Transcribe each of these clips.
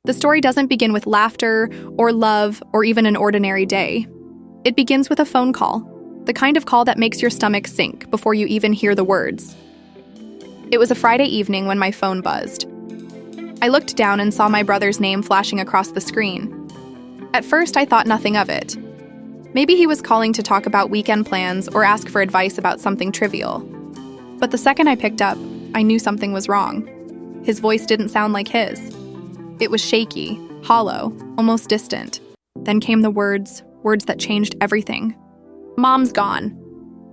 The story doesn't begin with laughter or love or even an ordinary day. It begins with a phone call, the kind of call that makes your stomach sink before you even hear the words. It was a Friday evening when my phone buzzed. I looked down and saw my brother's name flashing across the screen. At first, I thought nothing of it. Maybe he was calling to talk about weekend plans or ask for advice about something trivial. But the second I picked up, I knew something was wrong. His voice didn't sound like his. It was shaky, hollow, almost distant. Then came the words that changed everything. Mom's gone.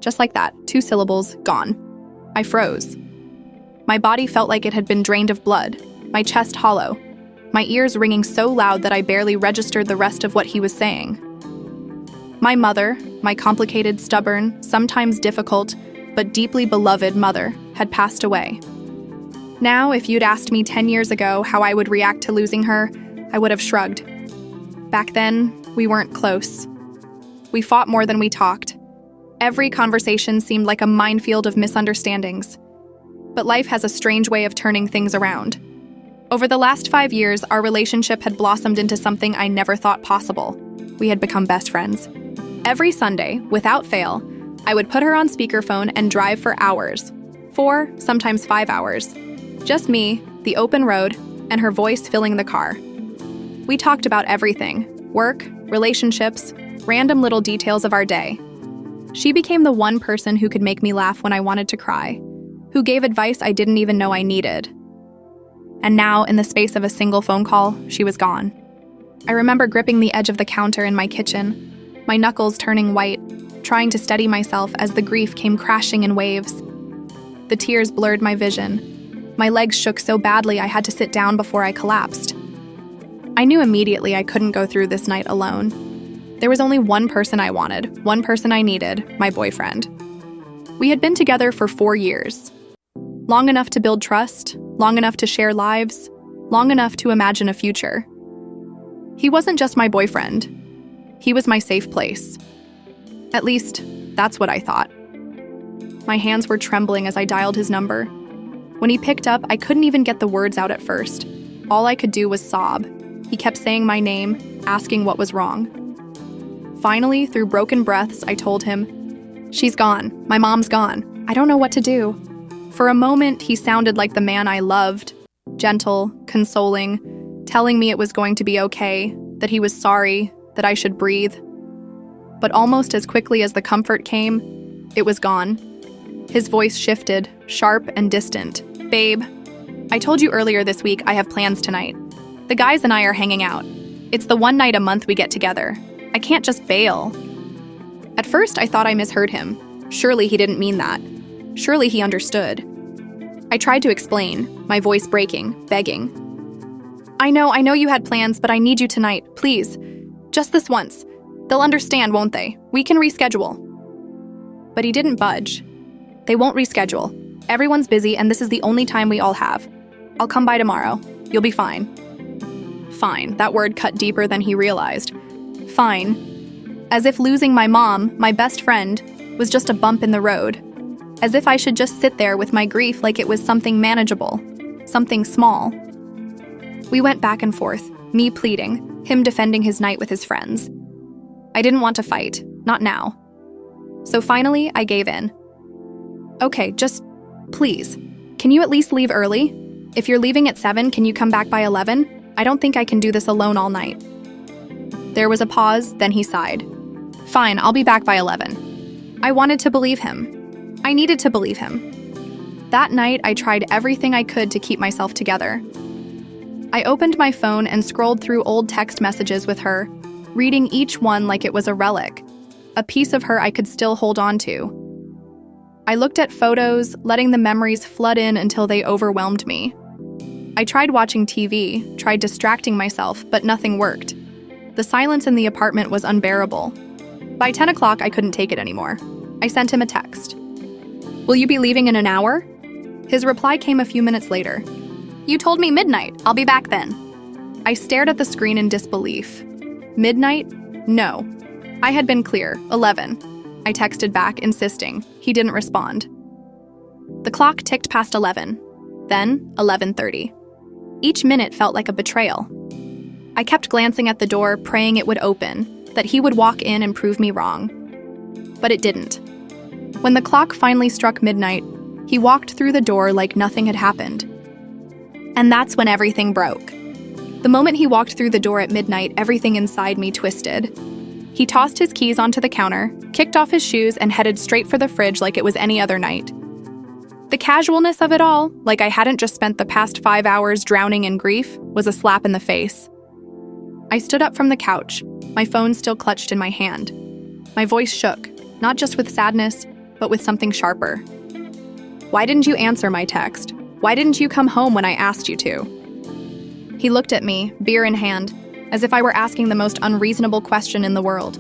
Just like that, 2 syllables, gone. I froze. My body felt like it had been drained of blood, my chest hollow, my ears ringing so loud that I barely registered the rest of what he was saying. My mother, my complicated, stubborn, sometimes difficult, but deeply beloved mother, had passed away. Now, if you'd asked me 10 years ago how I would react to losing her, I would have shrugged. Back then, we weren't close. We fought more than we talked. Every conversation seemed like a minefield of misunderstandings. But life has a strange way of turning things around. Over the last 5 years, our relationship had blossomed into something I never thought possible. We had become best friends. Every Sunday, without fail, I would put her on speakerphone and drive for hours. 4, sometimes 5 hours. Just me, the open road, and her voice filling the car. We talked about everything: work, relationships, random little details of our day. She became the one person who could make me laugh when I wanted to cry, who gave advice I didn't even know I needed. And now, in the space of a single phone call, she was gone. I remember gripping the edge of the counter in my kitchen, my knuckles turning white, trying to steady myself as the grief came crashing in waves. The tears blurred my vision. My legs shook so badly I had to sit down before I collapsed. I knew immediately I couldn't go through this night alone. There was only one person I wanted, one person I needed, my boyfriend. We had been together for 4 years. Long enough to build trust, long enough to share lives, long enough to imagine a future. He wasn't just my boyfriend. He was my safe place. At least, that's what I thought. My hands were trembling as I dialed his number. When he picked up, I couldn't even get the words out at first. All I could do was sob. He kept saying my name, asking what was wrong. Finally, through broken breaths, I told him, "She's gone. My mom's gone. I don't know what to do." For a moment, he sounded like the man I loved, gentle, consoling, telling me it was going to be okay, that he was sorry, that I should breathe. But almost as quickly as the comfort came, it was gone. His voice shifted, sharp and distant. "Babe, I told you earlier this week I have plans tonight. The guys and I are hanging out. It's the one night a month we get together. I can't just bail." At first, I thought I misheard him. Surely he didn't mean that. Surely he understood. I tried to explain, my voice breaking, begging. I know you had plans, but I need you tonight, please. Just this once. They'll understand, won't they? We can reschedule." But he didn't budge. "They won't reschedule. Everyone's busy, and this is the only time we all have. I'll come by tomorrow. You'll be fine." Fine, that word cut deeper than he realized. Fine. As if losing my mom, my best friend, was just a bump in the road. As if I should just sit there with my grief like it was something manageable, something small. We went back and forth, me pleading, him defending his night with his friends. I didn't want to fight, not now. So finally, I gave in. "Okay, just please, can you at least leave early? If you're leaving at 7, can you come back by 11? I don't think I can do this alone all night." There was a pause, then he sighed. "Fine, I'll be back by 11. I wanted to believe him. I needed to believe him. That night, I tried everything I could to keep myself together. I opened my phone and scrolled through old text messages with her, reading each one like it was a relic, a piece of her I could still hold on to. I looked at photos, letting the memories flood in until they overwhelmed me. I tried watching TV, tried distracting myself, but nothing worked. The silence in the apartment was unbearable. By 10 o'clock, I couldn't take it anymore. I sent him a text. "Will you be leaving in an hour?" His reply came a few minutes later. "You told me midnight. I'll be back then." I stared at the screen in disbelief. Midnight? No. I had been clear, 11. I texted back, insisting. He didn't respond. The clock ticked past 11. Then, 11:30. Each minute felt like a betrayal. I kept glancing at the door, praying it would open, that he would walk in and prove me wrong. But it didn't. When the clock finally struck midnight, he walked through the door like nothing had happened. And that's when everything broke. The moment he walked through the door at midnight, everything inside me twisted. He tossed his keys onto the counter, kicked off his shoes, and headed straight for the fridge like it was any other night. The casualness of it all, like I hadn't just spent the past 5 hours drowning in grief, was a slap in the face. I stood up from the couch, my phone still clutched in my hand. My voice shook, not just with sadness, but with something sharper. Why didn't you answer my text? Why didn't you come home when I asked you to? He looked at me, beer in hand, as if I were asking the most unreasonable question in the world.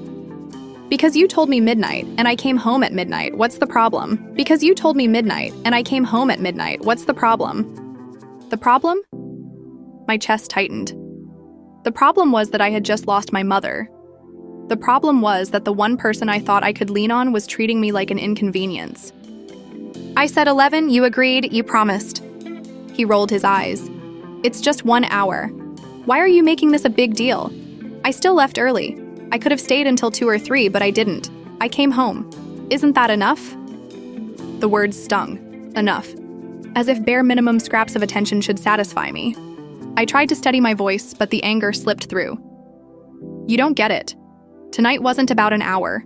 Because you told me midnight, and I came home at midnight, what's the problem? Because you told me midnight, and I came home at midnight, what's the problem? The problem? My chest tightened. The problem was that I had just lost my mother. The problem was that the one person I thought I could lean on was treating me like an inconvenience. I said 11, you agreed, you promised. He rolled his eyes. It's just 1 hour. Why are you making this a big deal? I still left early. I could have stayed until 2 or 3, but I didn't. I came home. Isn't that enough? The words stung. Enough. As if bare minimum scraps of attention should satisfy me. I tried to steady my voice, but the anger slipped through. You don't get it. Tonight wasn't about an hour.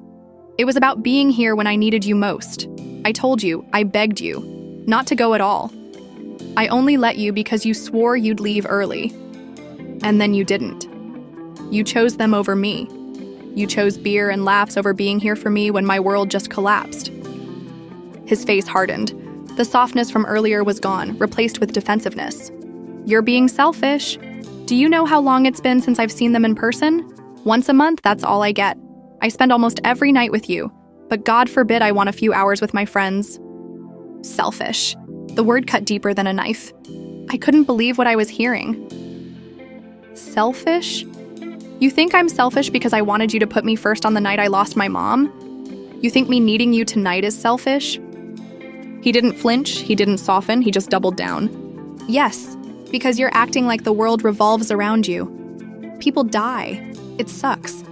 It was about being here when I needed you most. I told you, I begged you, not to go at all. I only let you because you swore you'd leave early. And then you didn't. You chose them over me. You chose beer and laughs over being here for me when my world just collapsed. His face hardened. The softness from earlier was gone, replaced with defensiveness. You're being selfish. Do you know how long it's been since I've seen them in person? Once a month, that's all I get. I spend almost every night with you, but God forbid I want a few hours with my friends. Selfish. The word cut deeper than a knife. I couldn't believe what I was hearing. Selfish? You think I'm selfish because I wanted you to put me first on the night I lost my mom? You think me needing you tonight is selfish? He didn't flinch, he didn't soften, he just doubled down. Yes, because you're acting like the world revolves around you. People die. It sucks.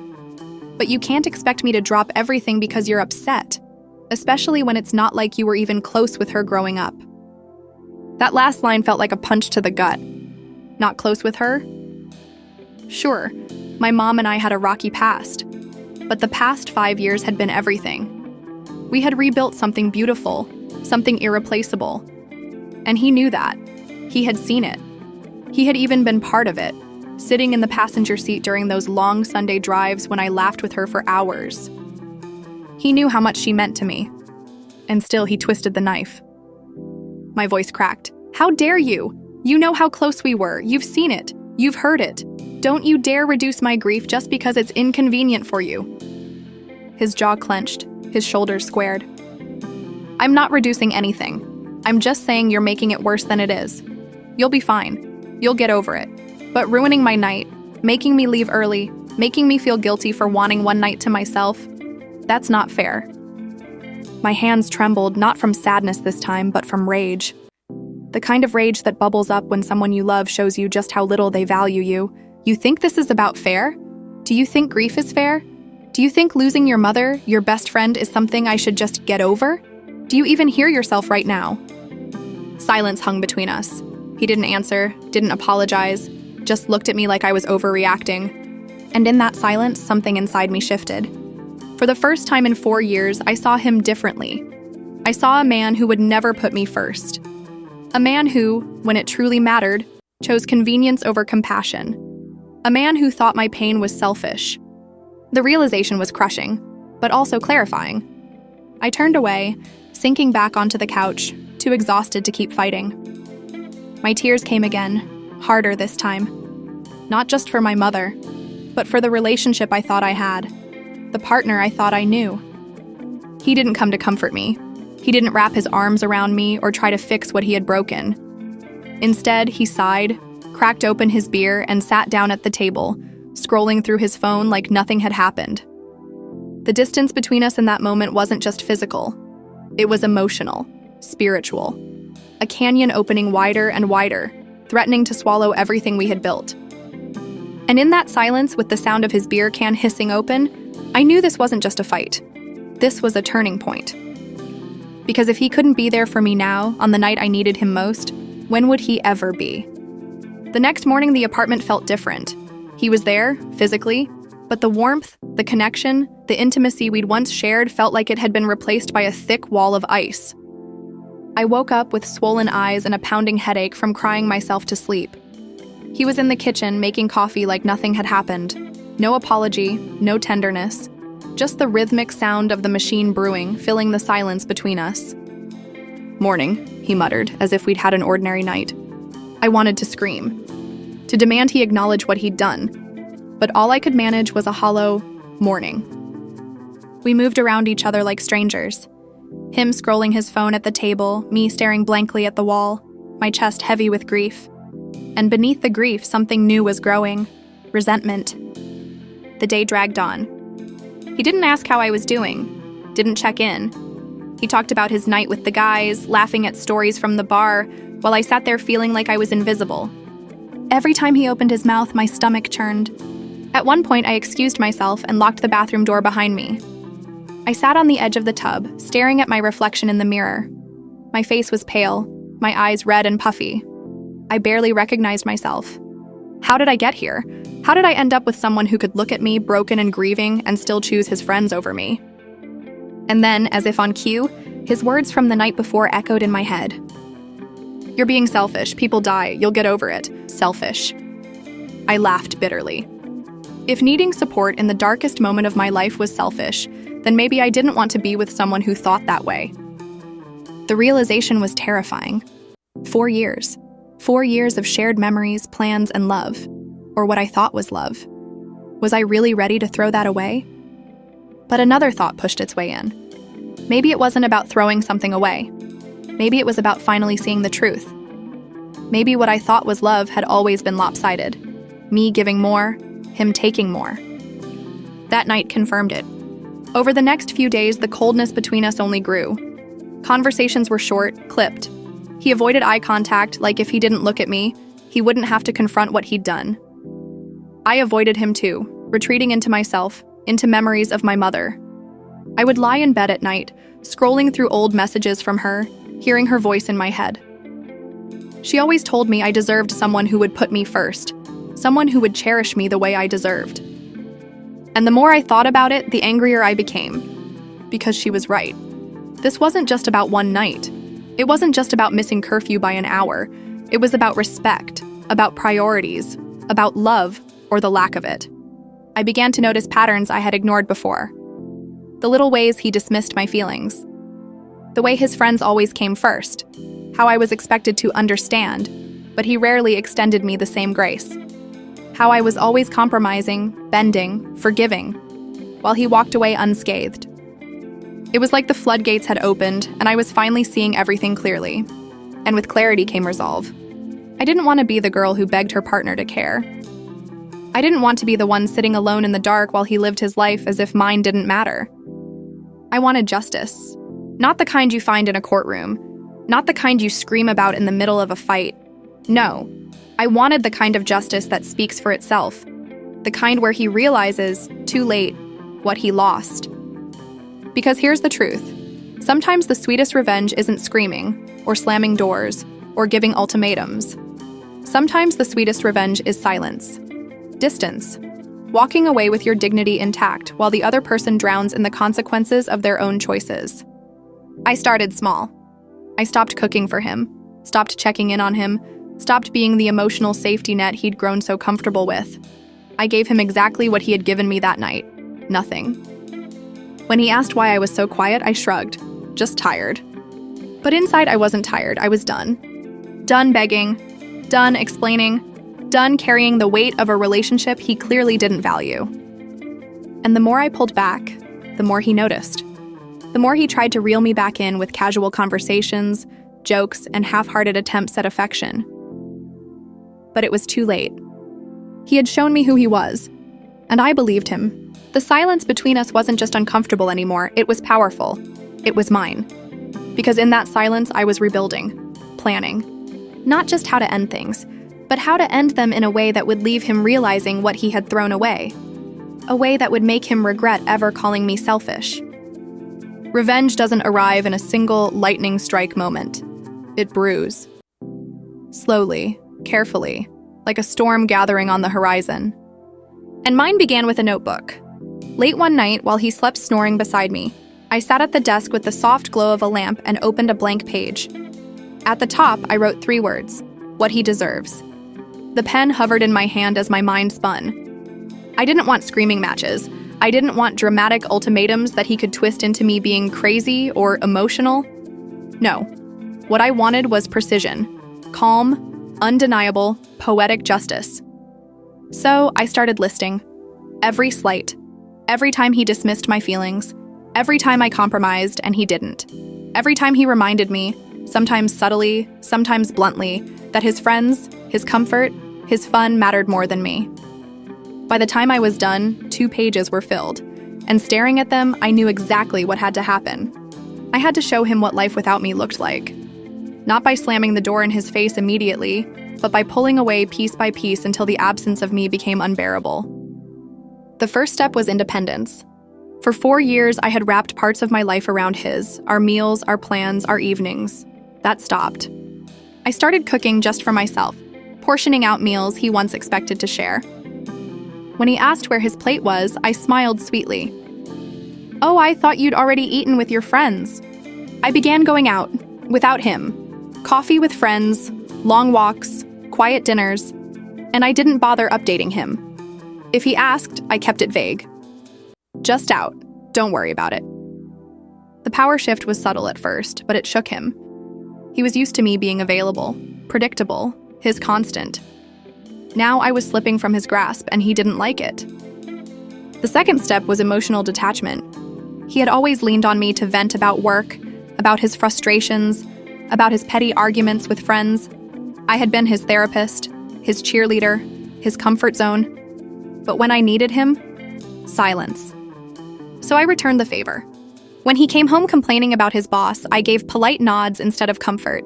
But you can't expect me to drop everything because you're upset, especially when it's not like you were even close with her growing up. That last line felt like a punch to the gut. Not close with her? Sure, my mom and I had a rocky past, but the past 5 years had been everything. We had rebuilt something beautiful, something irreplaceable. And he knew that. He had seen it. He had even been part of it, sitting in the passenger seat during those long Sunday drives when I laughed with her for hours. He knew how much she meant to me. And still he twisted the knife. My voice cracked. How dare you? You know how close we were. You've seen it. You've heard it. Don't you dare reduce my grief just because it's inconvenient for you. His jaw clenched, his shoulders squared. I'm not reducing anything. I'm just saying you're making it worse than it is. You'll be fine. You'll get over it. But ruining my night, making me leave early, making me feel guilty for wanting one night to myself, that's not fair. My hands trembled, not from sadness this time, but from rage. The kind of rage that bubbles up when someone you love shows you just how little they value you. You think this is about fair? Do you think grief is fair? Do you think losing your mother, your best friend, is something I should just get over? Do you even hear yourself right now? Silence hung between us. He didn't answer, didn't apologize, just looked at me like I was overreacting. And in that silence, something inside me shifted. For the first time in 4 years, I saw him differently. I saw a man who would never put me first. A man who, when it truly mattered, chose convenience over compassion. A man who thought my pain was selfish. The realization was crushing, but also clarifying. I turned away, sinking back onto the couch, too exhausted to keep fighting. My tears came again, harder this time. Not just for my mother, but for the relationship I thought I had, the partner I thought I knew. He didn't come to comfort me. He didn't wrap his arms around me or try to fix what he had broken. Instead, he sighed, cracked open his beer, and sat down at the table, scrolling through his phone like nothing had happened. The distance between us in that moment wasn't just physical. It was emotional, spiritual. A canyon opening wider and wider, threatening to swallow everything we had built. And in that silence, with the sound of his beer can hissing open, I knew this wasn't just a fight. This was a turning point. Because if he couldn't be there for me now, on the night I needed him most, when would he ever be? The next morning, the apartment felt different. He was there, physically, but the warmth, the connection, the intimacy we'd once shared felt like it had been replaced by a thick wall of ice. I woke up with swollen eyes and a pounding headache from crying myself to sleep. He was in the kitchen, making coffee like nothing had happened. No apology, no tenderness. Just the rhythmic sound of the machine brewing, filling the silence between us. "Morning," he muttered, as if we'd had an ordinary night. I wanted to scream, to demand he acknowledge what he'd done. But all I could manage was a hollow morning. We moved around each other like strangers. Him scrolling his phone at the table, me staring blankly at the wall, my chest heavy with grief. And beneath the grief, something new was growing. Resentment. The day dragged on. He didn't ask how I was doing, didn't check in. He talked about his night with the guys, laughing at stories from the bar, while I sat there feeling like I was invisible. Every time he opened his mouth, my stomach churned. At one point, I excused myself and locked the bathroom door behind me. I sat on the edge of the tub, staring at my reflection in the mirror. My face was pale, my eyes red and puffy. I barely recognized myself. How did I get here? How did I end up with someone who could look at me, broken and grieving, and still choose his friends over me? And then, as if on cue, his words from the night before echoed in my head. "You're being selfish. People die. You'll get over it. Selfish." I laughed bitterly. If needing support in the darkest moment of my life was selfish, then maybe I didn't want to be with someone who thought that way. The realization was terrifying. 4 years. 4 years of shared memories, plans, and love. Or what I thought was love. Was I really ready to throw that away? But another thought pushed its way in. Maybe it wasn't about throwing something away. Maybe it was about finally seeing the truth. Maybe what I thought was love had always been lopsided. Me giving more, him taking more. That night confirmed it. Over the next few days, the coldness between us only grew. Conversations were short, clipped. He avoided eye contact, like if he didn't look at me, he wouldn't have to confront what he'd done. I avoided him too, retreating into myself, into memories of my mother. I would lie in bed at night, scrolling through old messages from her, hearing her voice in my head. She always told me I deserved someone who would put me first, someone who would cherish me the way I deserved. And the more I thought about it, the angrier I became. Because she was right. This wasn't just about one night. It wasn't just about missing curfew by an hour. It was about respect, about priorities, about love, or the lack of it. I began to notice patterns I had ignored before. The little ways he dismissed my feelings. The way his friends always came first. How I was expected to understand, but he rarely extended me the same grace. How I was always compromising, bending, forgiving, while he walked away unscathed. It was like the floodgates had opened, and I was finally seeing everything clearly. And with clarity came resolve. I didn't want to be the girl who begged her partner to care. I didn't want to be the one sitting alone in the dark while he lived his life as if mine didn't matter. I wanted justice. Not the kind you find in a courtroom. Not the kind you scream about in the middle of a fight. No. I wanted the kind of justice that speaks for itself. The kind where he realizes, too late, what he lost. Because here's the truth. Sometimes the sweetest revenge isn't screaming, or slamming doors, or giving ultimatums. Sometimes the sweetest revenge is silence. Distance. Walking away with your dignity intact while the other person drowns in the consequences of their own choices. I started small. I stopped cooking for him, stopped checking in on him, stopped being the emotional safety net he'd grown so comfortable with. I gave him exactly what he had given me that night. Nothing. When he asked why I was so quiet, I shrugged. Just tired. But inside, I wasn't tired. I was done. Done begging. Done explaining. Done carrying the weight of a relationship he clearly didn't value. And the more I pulled back, the more he noticed. The more he tried to reel me back in with casual conversations, jokes, and half-hearted attempts at affection. But it was too late. He had shown me who he was, and I believed him. The silence between us wasn't just uncomfortable anymore, it was powerful. It was mine. Because in that silence, I was rebuilding, planning. Not just how to end things, but how to end them in a way that would leave him realizing what he had thrown away. A way that would make him regret ever calling me selfish. Revenge doesn't arrive in a single lightning strike moment. It brews. Slowly, carefully, like a storm gathering on the horizon. And mine began with a notebook. Late one night, while he slept snoring beside me, I sat at the desk with the soft glow of a lamp and opened a blank page. At the top, I wrote 3 words: what he deserves. The pen hovered in my hand as my mind spun. I didn't want screaming matches. I didn't want dramatic ultimatums that he could twist into me being crazy or emotional. No. What I wanted was precision. Calm, undeniable, poetic justice. So I started listing. Every slight. Every time he dismissed my feelings. Every time I compromised and he didn't. Every time he reminded me, sometimes subtly, sometimes bluntly, that his friends, his comfort, his fun mattered more than me. By the time I was done, 2 pages were filled, and staring at them, I knew exactly what had to happen. I had to show him what life without me looked like. Not by slamming the door in his face immediately, but by pulling away piece by piece until the absence of me became unbearable. The first step was independence. For 4 years, I had wrapped parts of my life around his, our meals, our plans, our evenings. That stopped. I started cooking just for myself, portioning out meals he once expected to share. When he asked where his plate was, I smiled sweetly. "Oh, I thought you'd already eaten with your friends." I began going out, without him. Coffee with friends, long walks, quiet dinners, and I didn't bother updating him. If he asked, I kept it vague. Just out. Don't worry about it. The power shift was subtle at first, but it shook him. He was used to me being available, predictable, his constant. Now I was slipping from his grasp, and he didn't like it. The second step was emotional detachment. He had always leaned on me to vent about work, about his frustrations, about his petty arguments with friends. I had been his therapist, his cheerleader, his comfort zone. But when I needed him, silence. So I returned the favor. When he came home complaining about his boss, I gave polite nods instead of comfort.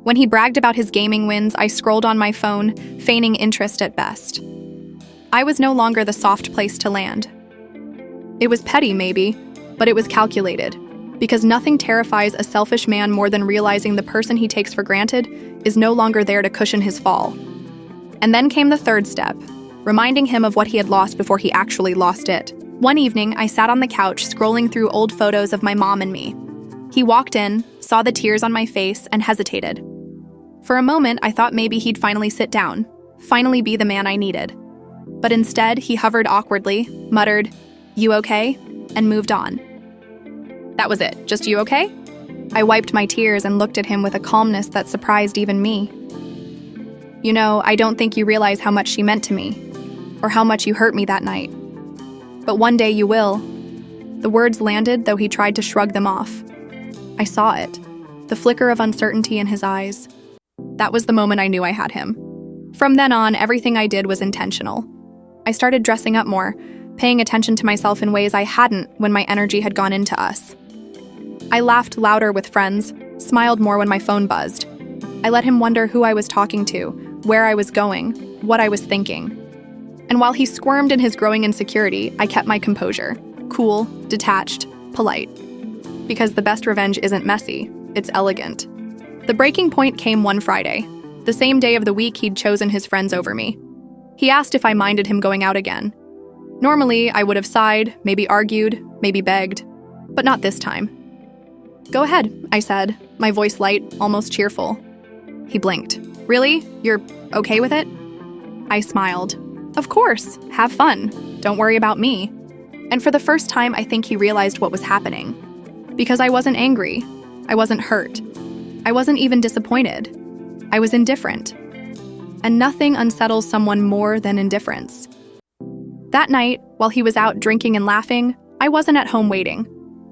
When he bragged about his gaming wins, I scrolled on my phone, feigning interest at best. I was no longer the soft place to land. It was petty, maybe, but it was calculated, because nothing terrifies a selfish man more than realizing the person he takes for granted is no longer there to cushion his fall. And then came the third step, reminding him of what he had lost before he actually lost it. One evening, I sat on the couch scrolling through old photos of my mom and me. He walked in, saw the tears on my face, and hesitated. For a moment, I thought maybe he'd finally sit down, finally be the man I needed. But instead, he hovered awkwardly, muttered, "You okay?" and moved on. That was it. Just "you okay?" I wiped my tears and looked at him with a calmness that surprised even me. "You know, I don't think you realize how much she meant to me, or how much you hurt me that night. But one day you will." The words landed, though he tried to shrug them off. I saw it, the flicker of uncertainty in his eyes. That was the moment I knew I had him. From then on, everything I did was intentional. I started dressing up more, paying attention to myself in ways I hadn't when my energy had gone into us. I laughed louder with friends, smiled more when my phone buzzed. I let him wonder who I was talking to, where I was going, what I was thinking. And while he squirmed in his growing insecurity, I kept my composure. Cool, detached, polite. Because the best revenge isn't messy, it's elegant. The breaking point came one Friday, the same day of the week he'd chosen his friends over me. He asked if I minded him going out again. Normally, I would have sighed, maybe argued, maybe begged, but not this time. "Go ahead," I said, my voice light, almost cheerful. He blinked. "Really? You're okay with it?" I smiled. "Of course, have fun. Don't worry about me." And for the first time, I think he realized what was happening. Because I wasn't angry. I wasn't hurt. I wasn't even disappointed. I was indifferent. And nothing unsettles someone more than indifference. That night, while he was out drinking and laughing, I wasn't at home waiting.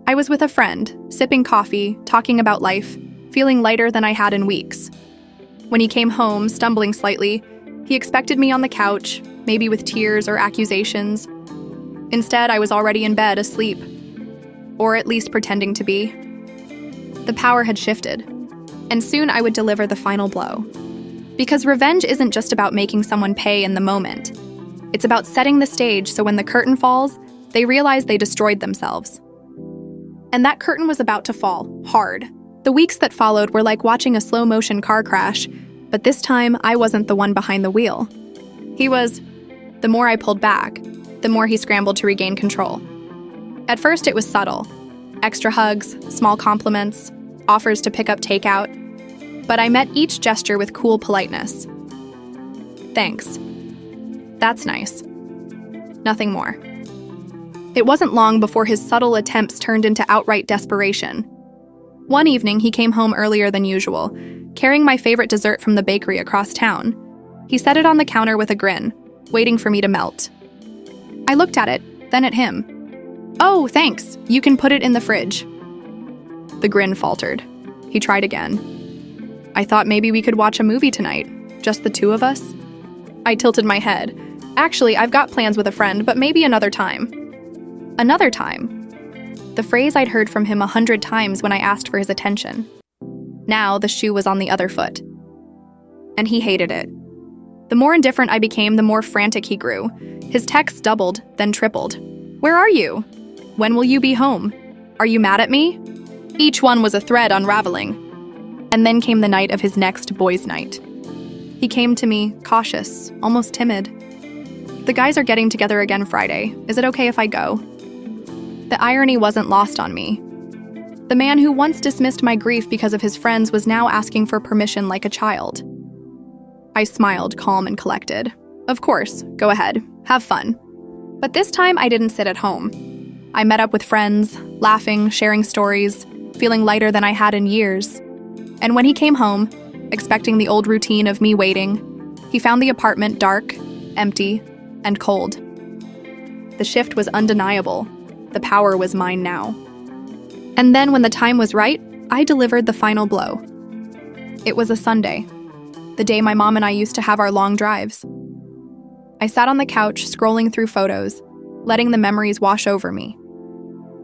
I was with a friend, sipping coffee, talking about life, feeling lighter than I had in weeks. When he came home, stumbling slightly, he expected me on the couch, maybe with tears or accusations. Instead, I was already in bed, asleep. Or at least pretending to be. The power had shifted, and soon I would deliver the final blow. Because revenge isn't just about making someone pay in the moment. It's about setting the stage so when the curtain falls, they realize they destroyed themselves. And that curtain was about to fall, hard. The weeks that followed were like watching a slow-motion car crash, but this time I wasn't the one behind the wheel. He was. The more I pulled back, the more he scrambled to regain control. At first it was subtle. Extra hugs, small compliments, offers to pick up takeout. But I met each gesture with cool politeness. Thanks. That's nice. Nothing more. It wasn't long before his subtle attempts turned into outright desperation. One evening, he came home earlier than usual, carrying my favorite dessert from the bakery across town. He set it on the counter with a grin, waiting for me to melt. I looked at it, then at him. Oh, thanks. You can put it in the fridge. The grin faltered. He tried again. I thought maybe we could watch a movie tonight, just the two of us. I tilted my head. Actually, I've got plans with a friend, but maybe another time. Another time. The phrase I'd heard from him 100 times when I asked for his attention. Now the shoe was on the other foot. And he hated it. The more indifferent I became, the more frantic he grew. His texts doubled, then tripled. Where are you? When will you be home? Are you mad at me? Each one was a thread unraveling. And then came the night of his next boys' night. He came to me, cautious, almost timid. The guys are getting together again Friday. Is it okay if I go? The irony wasn't lost on me. The man who once dismissed my grief because of his friends was now asking for permission like a child. I smiled, calm and collected. Of course, go ahead, have fun. But this time I didn't sit at home. I met up with friends, laughing, sharing stories, feeling lighter than I had in years. And when he came home, expecting the old routine of me waiting, he found the apartment dark, empty, and cold. The shift was undeniable. The power was mine now. And then when the time was right, I delivered the final blow. It was a Sunday, the day my mom and I used to have our long drives. I sat on the couch, scrolling through photos, letting the memories wash over me.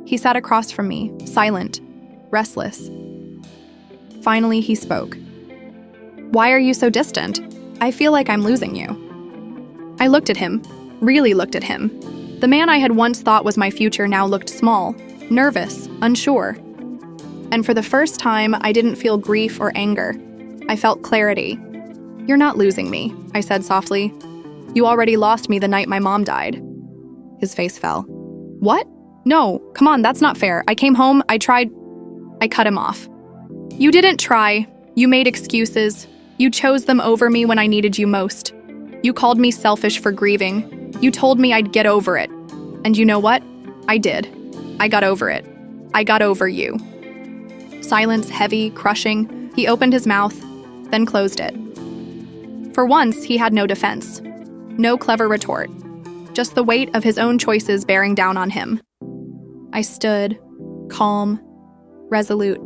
He sat across from me, silent, restless. Finally, he spoke. Why are you so distant? I feel like I'm losing you. I looked at him, really looked at him. The man I had once thought was my future now looked small, nervous, unsure. And for the first time, I didn't feel grief or anger. I felt clarity. You're not losing me, I said softly. You already lost me the night my mom died. His face fell. What? No, come on, that's not fair. I came home, I tried. I cut him off. You didn't try. You made excuses. You chose them over me when I needed you most. You called me selfish for grieving. You told me I'd get over it. And you know what? I did. I got over it. I got over you. Silence, heavy, crushing, he opened his mouth, then closed it. For once, he had no defense. No clever retort. Just the weight of his own choices bearing down on him. I stood, calm, resolute.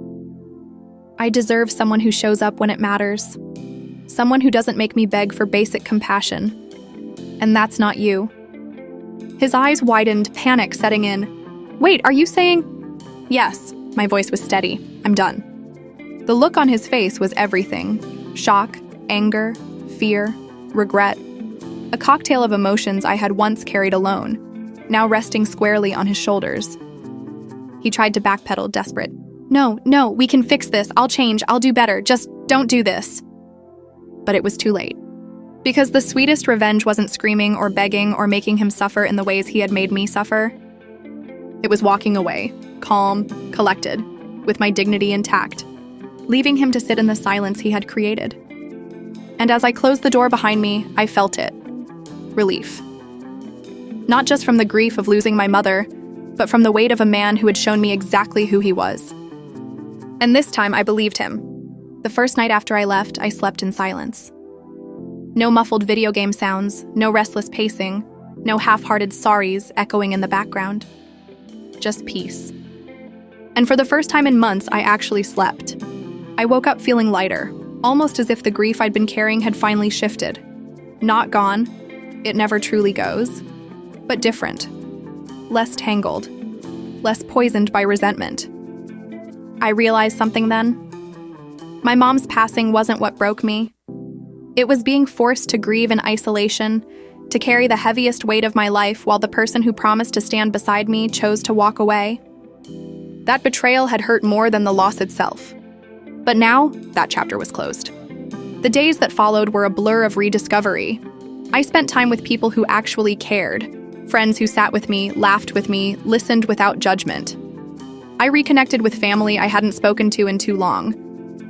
I deserve someone who shows up when it matters. Someone who doesn't make me beg for basic compassion. And that's not you. His eyes widened, panic setting in. Wait, are you saying? Yes, my voice was steady. I'm done. The look on his face was everything. Shock, anger, fear, regret. A cocktail of emotions I had once carried alone, now resting squarely on his shoulders. He tried to backpedal, desperate. No, we can fix this. I'll change. I'll do better. Just don't do this. But it was too late. Because the sweetest revenge wasn't screaming or begging or making him suffer in the ways he had made me suffer. It was walking away, calm, collected, with my dignity intact, leaving him to sit in the silence he had created. And as I closed the door behind me, I felt it. Relief. Not just from the grief of losing my mother, but from the weight of a man who had shown me exactly who he was. And this time I believed him. The first night after I left, I slept in silence. No muffled video game sounds, no restless pacing, no half-hearted sorries echoing in the background. Just peace. And for the first time in months, I actually slept. I woke up feeling lighter, almost as if the grief I'd been carrying had finally shifted. Not gone, it never truly goes, but different. Less tangled, less poisoned by resentment. I realized something then. My mom's passing wasn't what broke me. It was being forced to grieve in isolation, to carry the heaviest weight of my life while the person who promised to stand beside me chose to walk away. That betrayal had hurt more than the loss itself. But now, that chapter was closed. The days that followed were a blur of rediscovery. I spent time with people who actually cared, friends who sat with me, laughed with me, listened without judgment. I reconnected with family I hadn't spoken to in too long,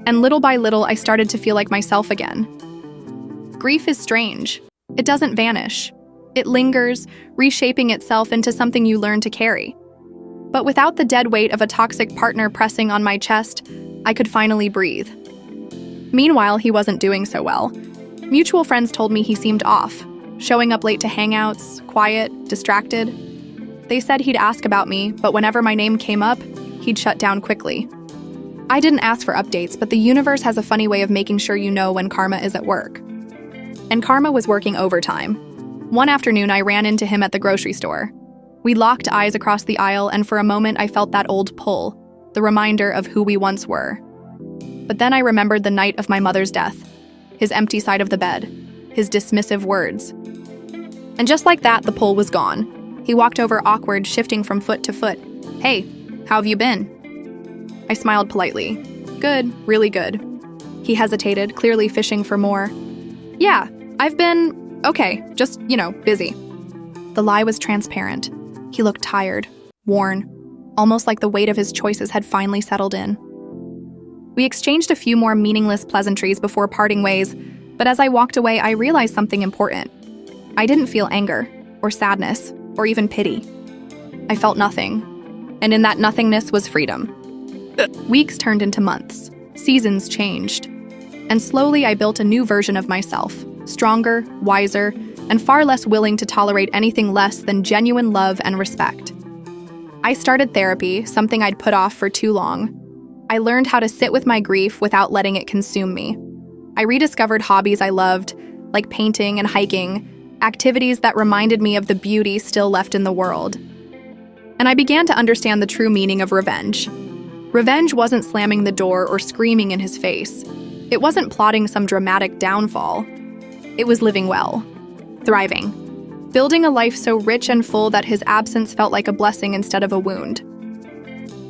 and little by little I started to feel like myself again. Grief is strange. It doesn't vanish. It lingers, reshaping itself into something you learn to carry. But without the dead weight of a toxic partner pressing on my chest, I could finally breathe. Meanwhile, he wasn't doing so well. Mutual friends told me he seemed off, showing up late to hangouts, quiet, distracted. They said he'd ask about me, but whenever my name came up, he'd shut down quickly. I didn't ask for updates, but the universe has a funny way of making sure you know when karma is at work. And karma was working overtime. One afternoon, I ran into him at the grocery store. We locked eyes across the aisle, and for a moment I felt that old pull, the reminder of who we once were. But then I remembered the night of my mother's death, his empty side of the bed, his dismissive words. And just like that, the pull was gone. He walked over awkward, shifting from foot to foot. "Hey, how have you been?" I smiled politely. "Good, really good." He hesitated, clearly fishing for more. "Yeah, I've been okay, just, busy." The lie was transparent. He looked tired, worn, almost like the weight of his choices had finally settled in. We exchanged a few more meaningless pleasantries before parting ways, but as I walked away, I realized something important. I didn't feel anger, or sadness, or even pity. I felt nothing, and in that nothingness was freedom. Weeks turned into months, seasons changed, and slowly I built a new version of myself, stronger, wiser, and far less willing to tolerate anything less than genuine love and respect. I started therapy, something I'd put off for too long. I learned how to sit with my grief without letting it consume me. I rediscovered hobbies I loved, like painting and hiking, activities that reminded me of the beauty still left in the world. And I began to understand the true meaning of revenge. Revenge wasn't slamming the door or screaming in his face. It wasn't plotting some dramatic downfall. It was living well, thriving, building a life so rich and full that his absence felt like a blessing instead of a wound.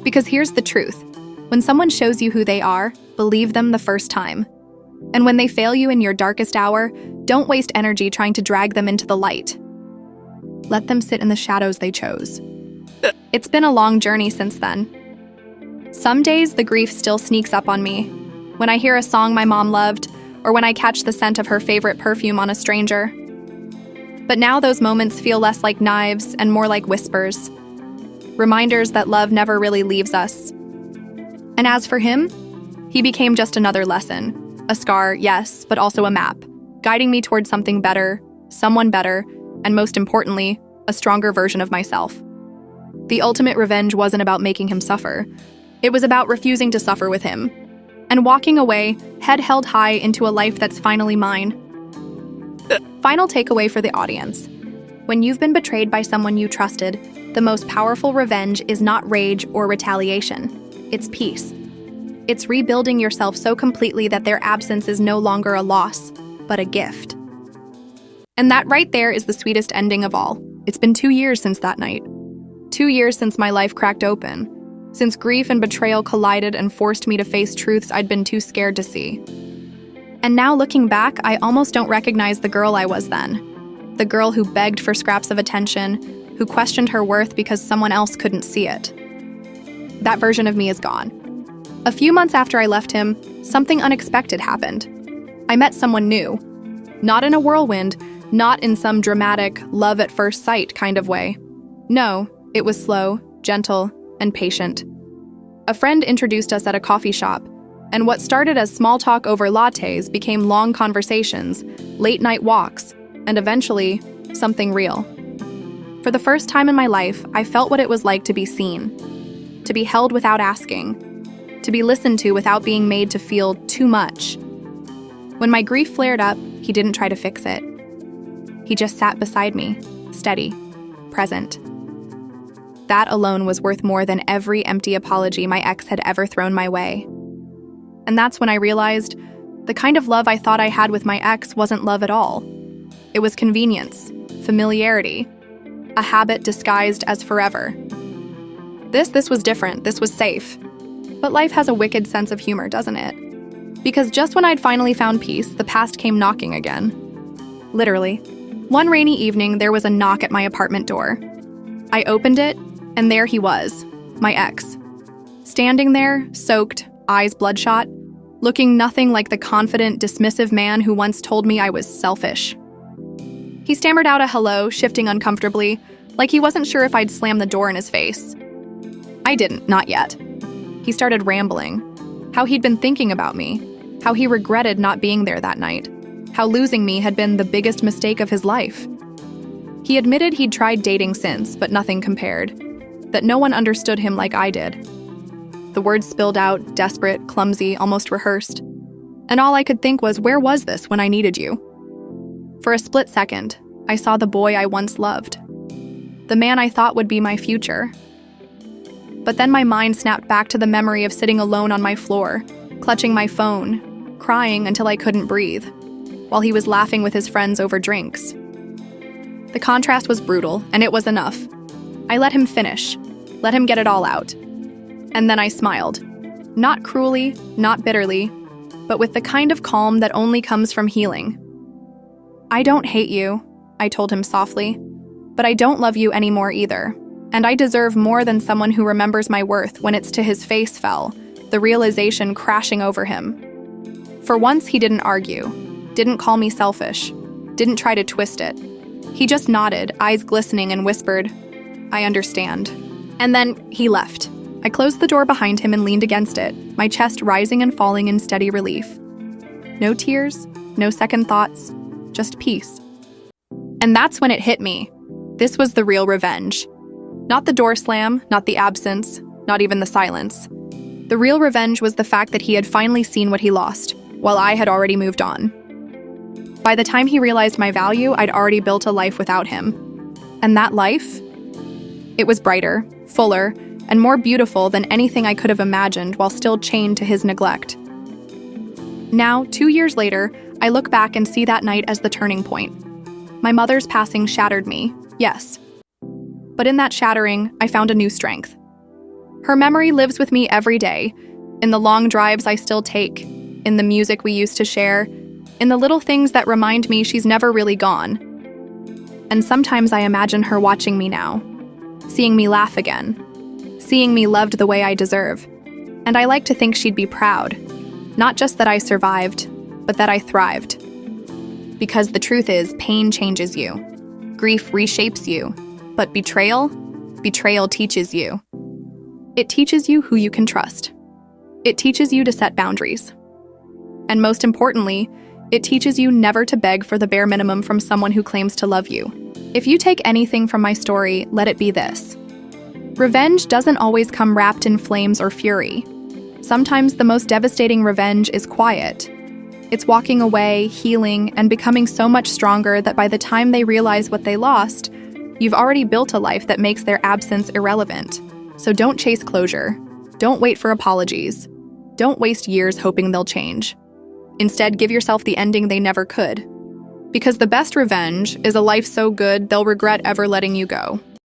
Because here's the truth. When someone shows you who they are, believe them the first time. And when they fail you in your darkest hour, don't waste energy trying to drag them into the light. Let them sit in the shadows they chose. It's been a long journey since then. Some days, the grief still sneaks up on me. When I hear a song my mom loved, or when I catch the scent of her favorite perfume on a stranger. But now those moments feel less like knives and more like whispers. Reminders that love never really leaves us. And as for him, he became just another lesson. A scar, yes, but also a map, guiding me towards something better, someone better, and most importantly, a stronger version of myself. The ultimate revenge wasn't about making him suffer. It was about refusing to suffer with him, and walking away, head held high into a life that's finally mine. Final takeaway for the audience. When you've been betrayed by someone you trusted, the most powerful revenge is not rage or retaliation. It's peace. It's rebuilding yourself so completely that their absence is no longer a loss, but a gift. And that right there is the sweetest ending of all. It's been 2 years since that night. 2 years since my life cracked open. Since grief and betrayal collided and forced me to face truths I'd been too scared to see. And now looking back, I almost don't recognize the girl I was then. The girl who begged for scraps of attention, who questioned her worth because someone else couldn't see it. That version of me is gone. A few months after I left him, something unexpected happened. I met someone new. Not in a whirlwind, not in some dramatic, love at first sight kind of way. No, it was slow, gentle, and patient. A friend introduced us at a coffee shop, and what started as small talk over lattes became long conversations, late-night walks, and eventually, something real. For the first time in my life, I felt what it was like to be seen, to be held without asking, to be listened to without being made to feel too much. When my grief flared up, he didn't try to fix it. He just sat beside me, steady, present. That alone was worth more than every empty apology my ex had ever thrown my way. And that's when I realized The kind of love I thought I had with my ex wasn't love at all. It was convenience, familiarity, a habit disguised as forever. This was different. This was safe. But life has a wicked sense of humor, doesn't it? Because just when I'd finally found peace, the past came knocking again. Literally. One rainy evening, there was a knock at my apartment door. I opened it, and there he was, my ex. Standing there, soaked, eyes bloodshot, looking nothing like the confident, dismissive man who once told me I was selfish. He stammered out a hello, shifting uncomfortably, like he wasn't sure if I'd slam the door in his face. I didn't, not yet. He started rambling. How he'd been thinking about me. How he regretted not being there that night. How losing me had been the biggest mistake of his life. He admitted he'd tried dating since, but nothing compared. That no one understood him like I did. The words spilled out, desperate, clumsy, almost rehearsed. And all I could think was, where was this when I needed you? For a split second, I saw the boy I once loved. The man I thought would be my future. But then my mind snapped back to the memory of sitting alone on my floor, clutching my phone, crying until I couldn't breathe, while he was laughing with his friends over drinks. The contrast was brutal, and it was enough. I let him finish, let him get it all out. And then I smiled. Not cruelly, not bitterly, but with the kind of calm that only comes from healing. I don't hate you, I told him softly, but I don't love you anymore either. And I deserve more than someone who remembers my worth when it's to his face fell, the realization crashing over him. For once, he didn't argue, didn't call me selfish, didn't try to twist it. He just nodded, eyes glistening, and whispered, "I understand." And then he left. I closed the door behind him and leaned against it, my chest rising and falling in steady relief. No tears, no second thoughts, just peace. And that's when it hit me. This was the real revenge. Not the door slam, not the absence, not even the silence. The real revenge was the fact that he had finally seen what he lost, while I had already moved on. By the time he realized my value, I'd already built a life without him. And that life? It was brighter, fuller, and more beautiful than anything I could have imagined while still chained to his neglect. Now, 2 years later, I look back and see that night as the turning point. My mother's passing shattered me, yes. But in that shattering, I found a new strength. Her memory lives with me every day, in the long drives I still take, in the music we used to share, in the little things that remind me she's never really gone. And sometimes I imagine her watching me now, seeing me laugh again, seeing me loved the way I deserve. And I like to think she'd be proud, not just that I survived, but that I thrived. Because the truth is, pain changes you. Grief reshapes you. But betrayal teaches you. It teaches you who you can trust. It teaches you to set boundaries. And most importantly, it teaches you never to beg for the bare minimum from someone who claims to love you. If you take anything from my story, let it be this. Revenge doesn't always come wrapped in flames or fury. Sometimes the most devastating revenge is quiet. It's walking away, healing, and becoming so much stronger that by the time they realize what they lost, you've already built a life that makes their absence irrelevant. So don't chase closure. Don't wait for apologies. Don't waste years hoping they'll change. Instead, give yourself the ending they never could. Because the best revenge is a life so good they'll regret ever letting you go.